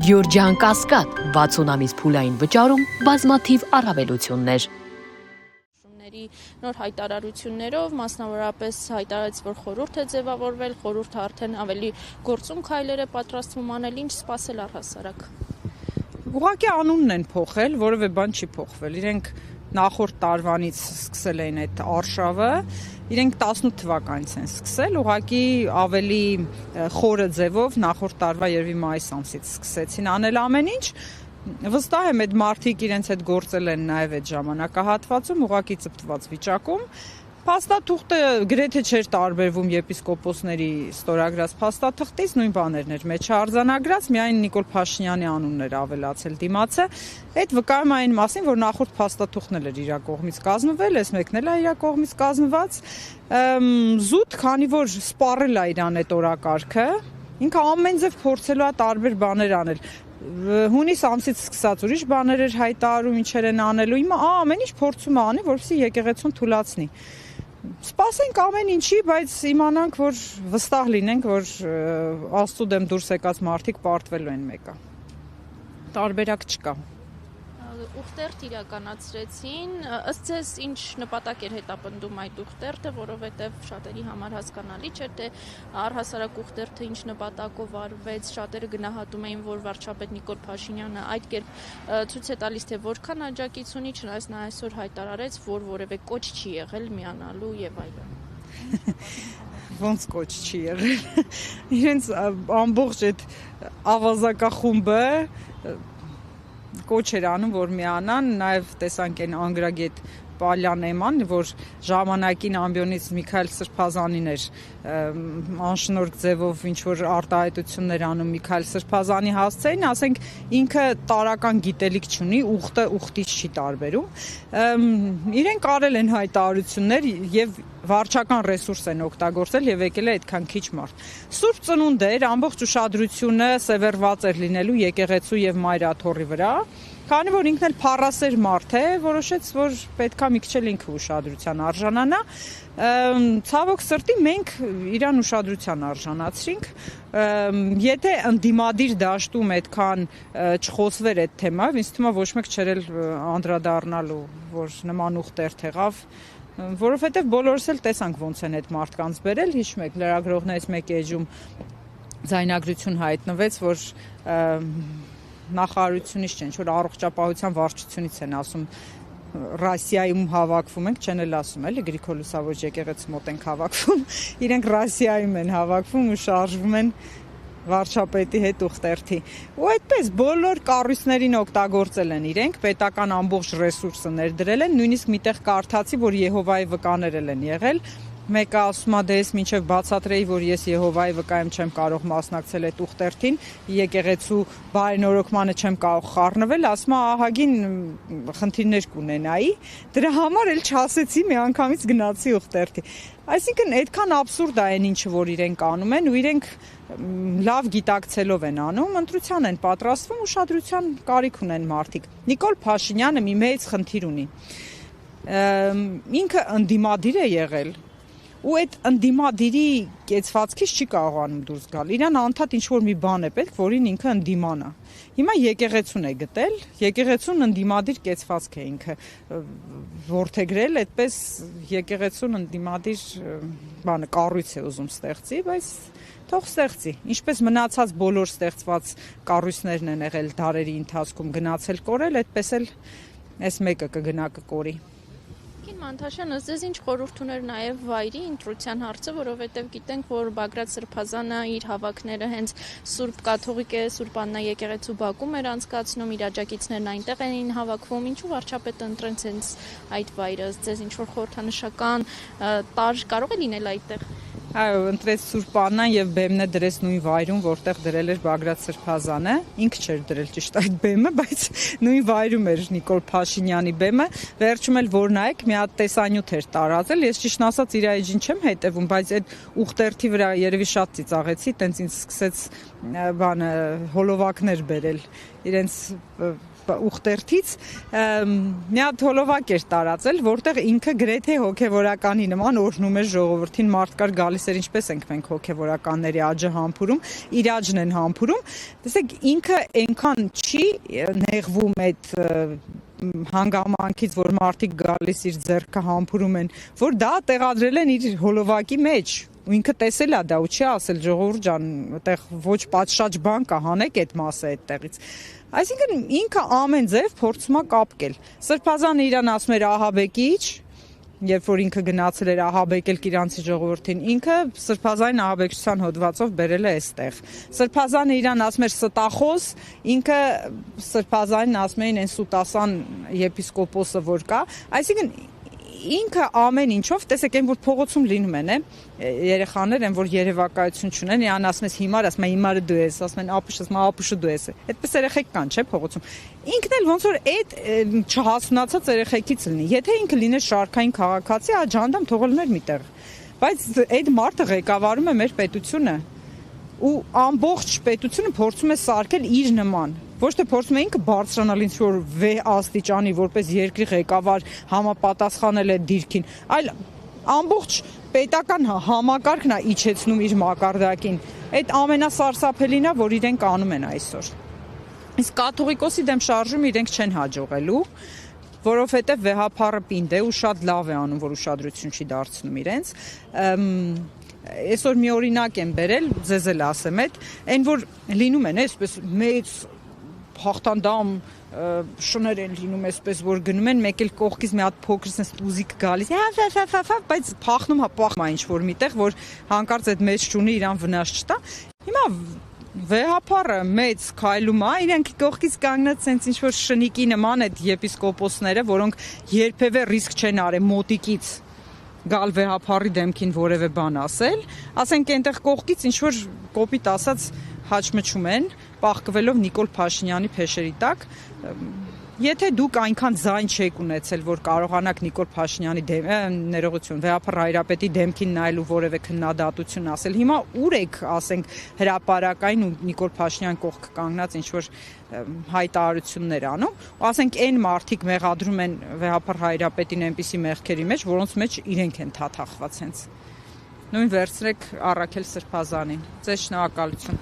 Գյորջյան Կասկադ 60 ամիս փուլային վճարում բազմաթիվ առավելություններ։ Նոր հայտարարություններով մասնավորապես հայտարարեց, որ խորհուրդ է ձևավորվել, խորհուրդը արդեն ավելի գործում քայլեր է պատրաստվում անել, ինչ սպասել առհասարակ։ Ուղղակի անունն են փոխել, որևէ բան չի փոխվել։ Իրենք նախորդ տարվանից սկսել էին այդ արշավը, իրենք 18 թվականից են սկսել, ուղղակի ավելի խորը ձևով նախորդ տարվա երևի մայիս ամսից սկսեցին անել ամեն ինչ։ Վստահ եմ, այդ մարդիկ իրենց հետ գործել են նաև այդ ժամանակահատվածում, ուղղակի ծպտված վիճակում։ Փաստաթուղթը գրեթե չէր տարբերվում եպիսկոպոսների ստորագրած փաստաթղթից, նույն բաներն էր մեջ արձանագրած, միայն Նիկոլ Փաշինյանի անունն էր ավելացել դիմացը։ Այդ վկայում է այն մասին, որ նախորդ փաստաթուղթն էր իր կողմից կազմվել, այս մեկն էլ է իր կողմից կազմված։ Զուտ, քանի որ սպառել է իրան այդ օրակարգը, ինքը ամեն ձև փորձելու է տարբեր բաներ անել։ Հունիս ամսից սկսած ուրիշ բաներ էր հայտարարում, ինչեր են անելու, հիմա ամեն ինչ փորձում է անի, որպեսզի եկեղեցուն թուլացնի։ Սպասենք ամեն ինչի, բայց իմանանք, որ վստահ լինենք, որ Աստծո դեմ դուրս եկած մարդիկ պարտվելու են մեկը։ Տարբերակ չկա։ Ուխտերթ իրականացրեցին, ըստ ձեզ ինչ նպատակ էր հետապնդում այդ ուխտերթը, որովհետև շատերի համար հասկանալի չէր, թե առհասարակ ուխտերթը ինչ նպատակով արվեց, շատերը գնահատում էին, որ վարչապետ Նիկոլ Փաշինյանը այդ կերպ ցույց է տալիս, թե որքան աջակից ունի, չնայած նա այսօր հայտարարեց, որ որևէ կոչ չի եղել միանալու եւ այլն։ Ոնց կոչ չի եղել։ Իրենց ամբողջ այդ ավազակախումբը կոչ էր անում, որ միանան, նաև տեսանք այն անգրագետ Պալյան Էման, որ ժամանակին ամբիոնից Միքայել Սրբազանին էր անշնորհք ձևով ինչ-որ արտահայտություններ անում Միքայել Սրբազանի հասցեին, ասենք ինքը տարական գիտելիք չունի, ուխտը ուխտից չի տարբերում։ Իրենք արել են հայտարարություններ եւ վարչական ռեսուրս են օգտագործել եւ եկել է այդքան քիչ մարդ։ Սուրբ ծնունդ էր, ամբողջ ուշադրությունը սևեռված էր լինելու եկեղեցու եւ Մայրաթոռի վրա, քանի որ ինքն էլ փառասեր մարդ է, որոշեց, որ պետքա մի քիչ էլ ինքը ուշադրության արժանանա։ Ցավոք սրտի մենք իրան ուշադրության արժանացրինք։ Եթե ընդդիմադիր դաշտում այդքան չխոսվեր այդ թեմայով, ինձ թվում է ոչ մեկ չէր անդրադառնալու, որ նման ուխտերթ եղավ, որովհետև բոլորս էլ տեսանք ոնց են այդ մարդկանց բերել, հիշում եք, լրագրողներից մեկի էջում ձայնագրություն հայտնվեց, որ նախարարությունից չէ, ինչ-որ առողջապահության վարչությունից են ասում, Ռասիայում հավաքվում ենք, չեն էլ ասում, էլի Գրիգոր Լուսավորիչ եկեղեցու մոտ ենք հավաքվում, իրենք Ռասիայում են հավաքվում ու շարժվում են վարչապետի հետ ուխտերթի։ Ու այդպես բոլոր կառույցներին օգտագործել են իրենք, պետական ամբողջ ռեսուրսը ներդրել են, նույնիսկ միտեղ կարդացի, որ Եհովայի վկաներ են եղել։ Մեկը ասում է, դե ես մինչև բացատրեի, որ ես Եհովայի վկա եմ, չեմ կարող մասնակցել այդ ուխտերթին, եկեղեցու բարենորոգմանը չեմ կարող խառնվել, ասում է ահագին խնդիրներ կունենայի, դրա համար էլ չասեցի, միանգամից գնացի ուխտերթի։ Այսինքն այդքան աբսուրդ է այն ինչը, որ իրենք անում են, ու իրենք լավ գիտակցելով են անում, ընտրության են պատրաստվում, ուշադրության կարիք ունեն մարդիկ։ Նիկոլ Փաշինյանը մի մեծ խնդիր ունի։ Ինքը ընդդիմադիր է եղել, ու այդ ընդդիմադիրի կեցվածքից չի կարողանում դուրս գալ։ Իրան անդադ ինչ-որ մի բան է պետք, որին ինքը ընդդիմանա։ Հիմա եկեղեցուն է գտել, եկեղեցուն ընդդիմադիր կեցվածք է ինքը որդեգրել, այդպես եկեղեցուն ընդդիմադիր բանը կառույց է ուզում ստեղծի, բայց թող ստեղծի։ Ինչպես մնացած բոլոր ստեղծված կառույցներն են եղել դարերի ընթացքում գնացել կորել, այդպես էլ այս մեկը կգնա կկորի։ Մանթաշյան, ըստ ձեզ ինչ խորհուրդ ուներ նաև վայրի ընտրության հարցը, որովհետև գիտենք, որ Բագրատ Սրբազանը իր հավաքները հենց Սուրբ Կաթողիկ Սուրբ Աննա եկեղեցու Բաքում էր անցկացնում, իր աջակիցներն այնտեղ էին հավաքվում, ինչու վարչապետը ընտրեց հենց այդ վայրը, ըստ ձեզ ինչ-որ խորհրդանշական տարր կարող է լինել այդտեղ։ Այո, ընտրեց Սուրբ Աննան եւ բեմնը դրեց նույն վայրում, որտեղ դրել էր Բագրատ Սրբազանը, ինքը չէր դրել ճիշտ այդ բեմը, բայց նույն վայրում էր Նիկոլ Փաշինյանի բեմը, վերջում էլ որ նայեք, մի հատ տեսանյութ էր տարածել, ես ճիշտ ասած իր էջին չեմ հետևում, բայց այդ ուխտերթի վրա երևի շատ ծիծաղեցի, տենց ինձ սկսեց բանը հոլովակներ բերել, իրենց ուխտերթից մի հատ հոլովակ էր տարածել, որտեղ ինքը գրեթե հոգևորականի նման օրհնում էր ժողովրդին, մարդկար գալիս էր, ինչպես ենք մենք հոգևորականների աջը համբուրում, իր աջն են համբուրում։ Տեսեք, ինքը այնքան չի նեղվում այդ հանգամանքից, որ մարդիկ գալիս իր ձեռքը համբուրում են, որ դա տեղադրել են իր հոլովակի մեջ։ Ու ինքը տեսել է դա ու չի ասել ժողովուրդ ջան, այդտեղ ոչ պատշաճ բան կա, հանեք այդ մասը այդտեղից։ Այսինքն ինքը ամեն ձև փորձում է կապկել։ Սրբազանը իրան ասում էր ահաբեկիչ, երբ որ ինքը գնացել էր ահաբեկել իրանցի ժողովրդին, ինքը սրբազային ահաբեկչության հոդվածով բերել է այստեղ։ Սրբազանը իրան ասում էր ստախոս, ինքը սրբազանին ասում էին այն սուտասան եպիսկոպոսը որ կա, այսինքն ինքը ամեն ինչով, տեսեք, այն որ փողոցում լինում են, երեխաներ են, որ երևակայություն չունեն, իրան ասում ես հիմար, ասում է հիմարը դու ես, ասում են ապուշը, ասում է ապուշը դու ես։ Այդպես երեխեք կան, չէ՞, փողոցում։ Ինքն էլ ոնց որ այդ չհասունացած երեխեքից լինի։ Եթե ինքը լիներ շարքային քաղաքացի, աջանդամ թողել մեր միտեղ։ Բայց այդ մարդը ղեկավարում է մեր պետությունը ու ամբողջ պետությունը փորձում է սարքել իր նման։ Ոչ թե փորձում է ինքը բարձրանալ ինչ որ վեհ աստիճանի, որպես երկրի ղեկավար համապատասխանել է դիրքին, այլ ամբողջ պետական համակարգն է իջեցնում իր մակարդակին։ Այդ ամենասարսափելին է, որ իրենք անում են այսօր։ Իսկ կաթողիկոսի դեմ շարժումը իրենք չեն հաջողելու, որովհետև վեհափառը պինդ է ու շատ լավ է անում, որ ուշադրություն չի դարձնում իրենց։ Այսօր մի օրինակ եմ բերել, ձեզ էլ ասեմ այն որ լինում են այսպես մեծ հաղթանդամ շներ են լինում այսպես որ գնում են մեկ էլ կողքից մի հատ փոքր sense տուզիկ գալիս բայց փախնում հա պախմա ինչ որ միտեղ որ հանկարծ այդ մեծ շունը իրան վնաս չտա հիմա վեհափառը մեծ քայլում է իրենք կողքից կանգնած sense ինչ որ շնիկի նման այդ եպիսկոպոսները որոնք երբևէ ռիսկ չեն արել մոտիկից գալ վեհափառի դեմքին որևէ բան ասել ասենք այնտեղ կողքից ինչ որ կոպիտ ասած հաճմճում են պահկվելով Նիկոլ Փաշինյանի փեշերի տակ եթե դուք այնքան ձայն չեք ունեցել որ կարողանաք Նիկոլ Փաշինյանի ներողություն վեհափառ Հայրապետի դեմքին նայելու որևէ քննադատություն ասել հիմա ուր եք ասենք հրապարակային ու Նիկոլ Փաշինյան կողքը կանգնած ինչ որ հայտարարություններ անում ու ասենք այն մարդիկ մեղադրում են վեհափառ Հայրապետին այնպիսի մեղքերի մեջ որոնց մեջ իրենք են թաթախված հենց նույն վերցրեք Առաքել Սրբազանին ձեզ շնորհակալություն